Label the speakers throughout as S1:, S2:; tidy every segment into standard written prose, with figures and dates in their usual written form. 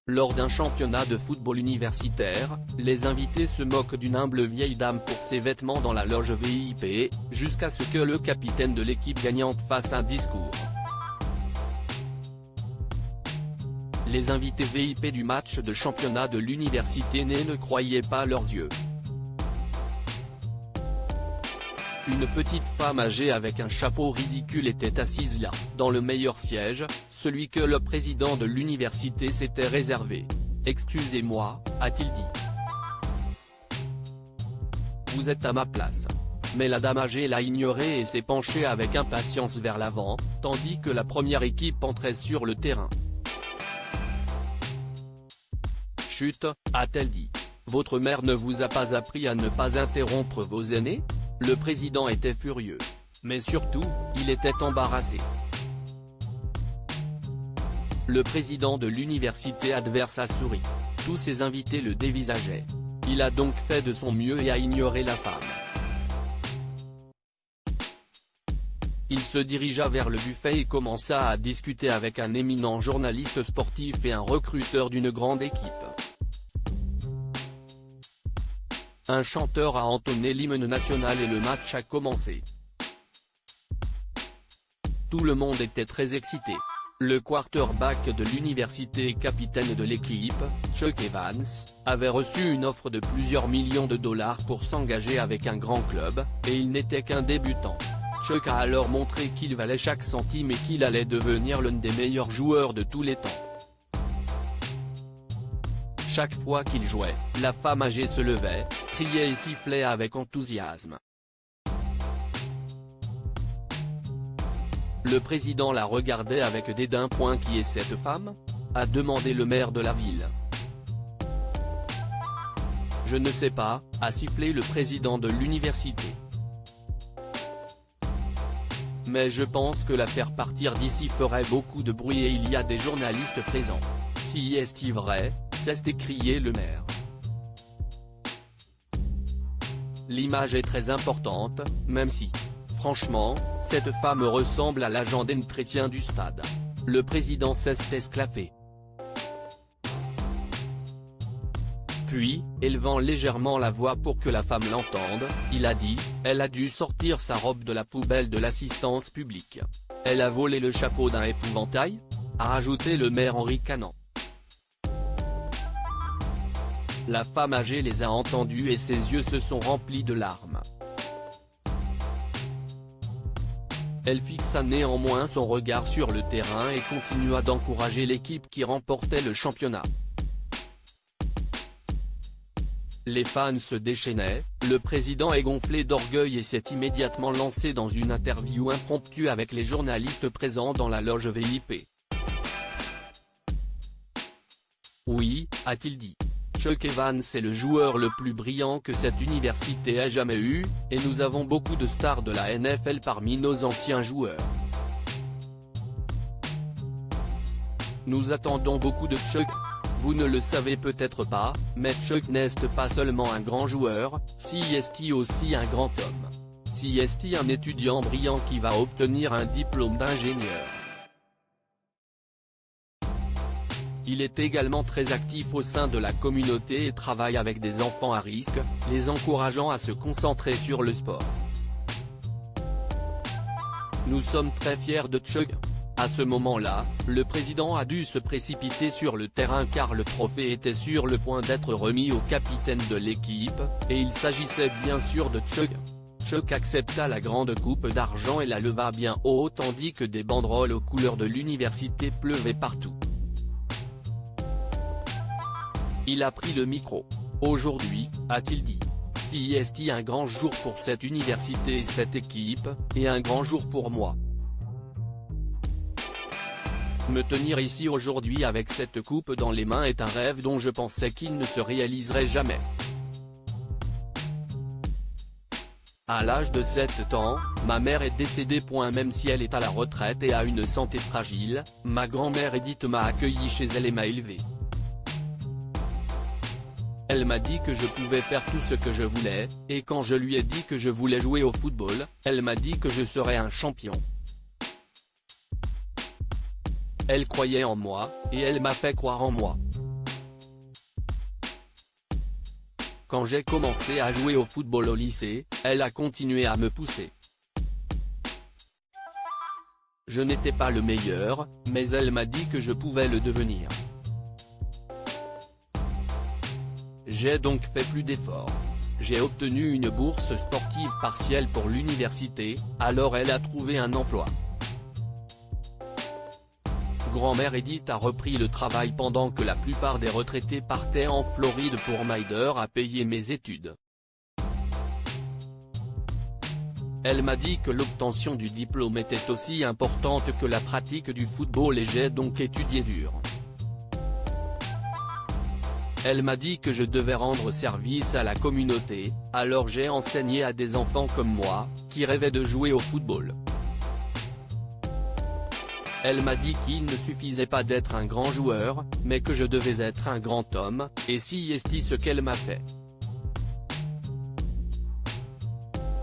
S1: Lors d'un championnat de football universitaire, les invités se moquent d'une humble vieille dame pour ses vêtements dans la loge VIP, jusqu'à ce que le capitaine de l'équipe gagnante fasse un discours. Les invités VIP du match de championnat de l'université ne croyaient pas leurs yeux. Une petite femme âgée avec un chapeau ridicule était assise là, dans le meilleur siège, celui que le président de l'université s'était réservé. « Excusez-moi », a-t-il dit. « Vous êtes à ma place. » Mais la dame âgée l'a ignoré et s'est penchée avec impatience vers l'avant, tandis que la première équipe entrait sur le terrain. « Chut », a-t-elle dit. « Votre mère ne vous a pas appris à ne pas interrompre vos aînés ?» Le président était furieux. Mais surtout, il était embarrassé. Le président de l'université adverse a souri. Tous ses invités le dévisageaient. Il a donc fait de son mieux et a ignoré la femme. Il se dirigea vers le buffet et commença à discuter avec un éminent journaliste sportif et un recruteur d'une grande équipe. Un chanteur a entonné l'hymne national et le match a commencé. Tout le monde était très excité. Le quarterback de l'université et capitaine de l'équipe, Chuck Evans, avait reçu une offre de plusieurs millions de dollars pour s'engager avec un grand club, et il n'était qu'un débutant. Chuck a alors montré qu'il valait chaque centime et qu'il allait devenir l'un des meilleurs joueurs de tous les temps. Chaque fois qu'il jouait, la femme âgée se levait, criait et sifflait avec enthousiasme. Le président la regardait avec dédain. « Qui est cette femme ?» a demandé le maire de la ville. « Je ne sais pas », a sifflé le président de l'université. « Mais je pense que la faire partir d'ici ferait beaucoup de bruit et il y a des journalistes présents. » « Si est-il vrai ?» s'est écrié le maire. L'image est très importante, même si, franchement, cette femme ressemble à l'agent d'entretien du stade. Le président s'est esclaffé. Puis, élevant légèrement la voix pour que la femme l'entende, il a dit « Elle a dû sortir sa robe de la poubelle de l'assistance publique. Elle a volé le chapeau d'un épouvantail ?» a rajouté le maire en ricanant. La femme âgée les a entendus et ses yeux se sont remplis de larmes. Elle fixa néanmoins son regard sur le terrain et continua d'encourager l'équipe qui remportait le championnat. Les fans se déchaînaient, le président est gonflé d'orgueil et s'est immédiatement lancé dans une interview impromptue avec les journalistes présents dans la loge VIP. « Oui », a-t-il dit. Chuck Evans est le joueur le plus brillant que cette université ait jamais eu, et nous avons beaucoup de stars de la NFL parmi nos anciens joueurs. Nous attendons beaucoup de Chuck. Vous ne le savez peut-être pas, mais Chuck n'est pas seulement un grand joueur, c'est aussi un grand homme. C'est un étudiant brillant qui va obtenir un diplôme d'ingénieur. Il est également très actif au sein de la communauté et travaille avec des enfants à risque, les encourageant à se concentrer sur le sport. Nous sommes très fiers de Chuck. À ce moment-là, le président a dû se précipiter sur le terrain car le trophée était sur le point d'être remis au capitaine de l'équipe, et il s'agissait bien sûr de Chuck. Chuck accepta la grande coupe d'argent et la leva bien haut tandis que des banderoles aux couleurs de l'université pleuvaient partout. Il a pris le micro. « Aujourd'hui », a-t-il dit, « c'est un grand jour pour cette université et cette équipe, et un grand jour pour moi. Me tenir ici aujourd'hui avec cette coupe dans les mains est un rêve dont je pensais qu'il ne se réaliserait jamais. À l'âge de 7 ans, ma mère est décédée. Même si elle est à la retraite et a une santé fragile, ma grand-mère Edith m'a accueilli chez elle et m'a élevé. Elle m'a dit que je pouvais faire tout ce que je voulais, et quand je lui ai dit que je voulais jouer au football, elle m'a dit que je serais un champion. Elle croyait en moi, et elle m'a fait croire en moi. Quand j'ai commencé à jouer au football au lycée, elle a continué à me pousser. Je n'étais pas le meilleur, mais elle m'a dit que je pouvais le devenir. J'ai donc fait plus d'efforts. J'ai obtenu une bourse sportive partielle pour l'université, alors elle a trouvé un emploi. Grand-mère Edith a repris le travail pendant que la plupart des retraités partaient en Floride pour m'aider à payer mes études. Elle m'a dit que l'obtention du diplôme était aussi importante que la pratique du football et j'ai donc étudié dur. Elle m'a dit que je devais rendre service à la communauté, alors j'ai enseigné à des enfants comme moi, qui rêvaient de jouer au football. Elle m'a dit qu'il ne suffisait pas d'être un grand joueur, mais que je devais être un grand homme, et c'est ce qu'elle m'a fait.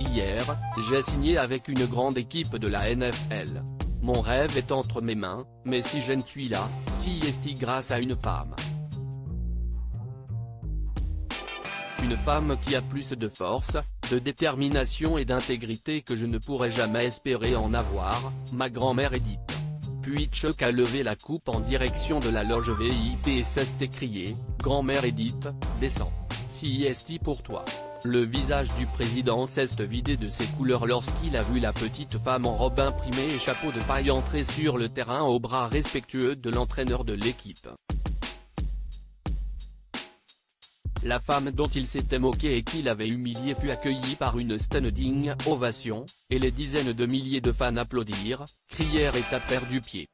S1: Hier, j'ai signé avec une grande équipe de la NFL. Mon rêve est entre mes mains, mais si je ne suis là, c'est grâce à une femme. Une femme qui a plus de force, de détermination et d'intégrité que je ne pourrais jamais espérer en avoir, ma grand-mère Edith. Puis Chuck a levé la coupe en direction de la loge VIP et s'est crié, « Grand-mère Edith, descends. C'est pour toi ». Le visage du président s'est vidé de ses couleurs lorsqu'il a vu la petite femme en robe imprimée et chapeau de paille entrer sur le terrain aux bras respectueux de l'entraîneur de l'équipe. La femme dont il s'était moqué et qu'il avait humiliée fut accueillie par une standing ovation, et les dizaines de milliers de fans applaudirent, crièrent et tapèrent du pied.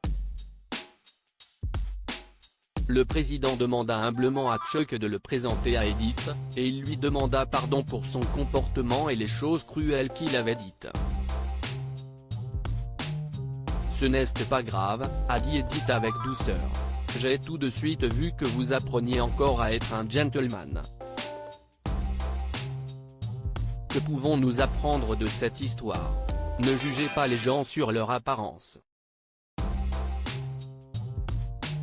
S1: Le président demanda humblement à Chuck de le présenter à Edith, et il lui demanda pardon pour son comportement et les choses cruelles qu'il avait dites. Ce n'est pas grave, a dit Edith avec douceur. J'ai tout de suite vu que vous appreniez encore à être un gentleman. Que pouvons-nous apprendre de cette histoire? Ne jugez pas les gens sur leur apparence.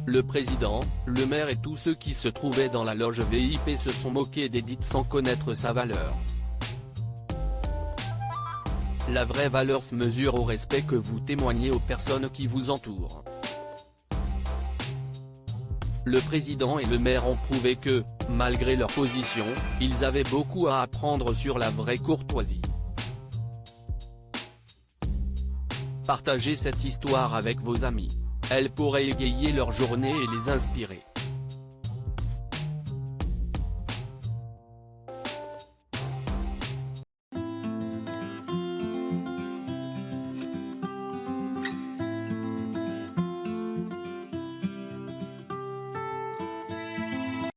S1: Le président, le maire et tous ceux qui se trouvaient dans la loge VIP se sont moqués d'Edith sans connaître sa valeur. La vraie valeur se mesure au respect que vous témoignez aux personnes qui vous entourent. Le président et le maire ont prouvé que, malgré leur position, ils avaient beaucoup à apprendre sur la vraie courtoisie. Partagez cette histoire avec vos amis. Elle pourrait égayer leur journée et les inspirer.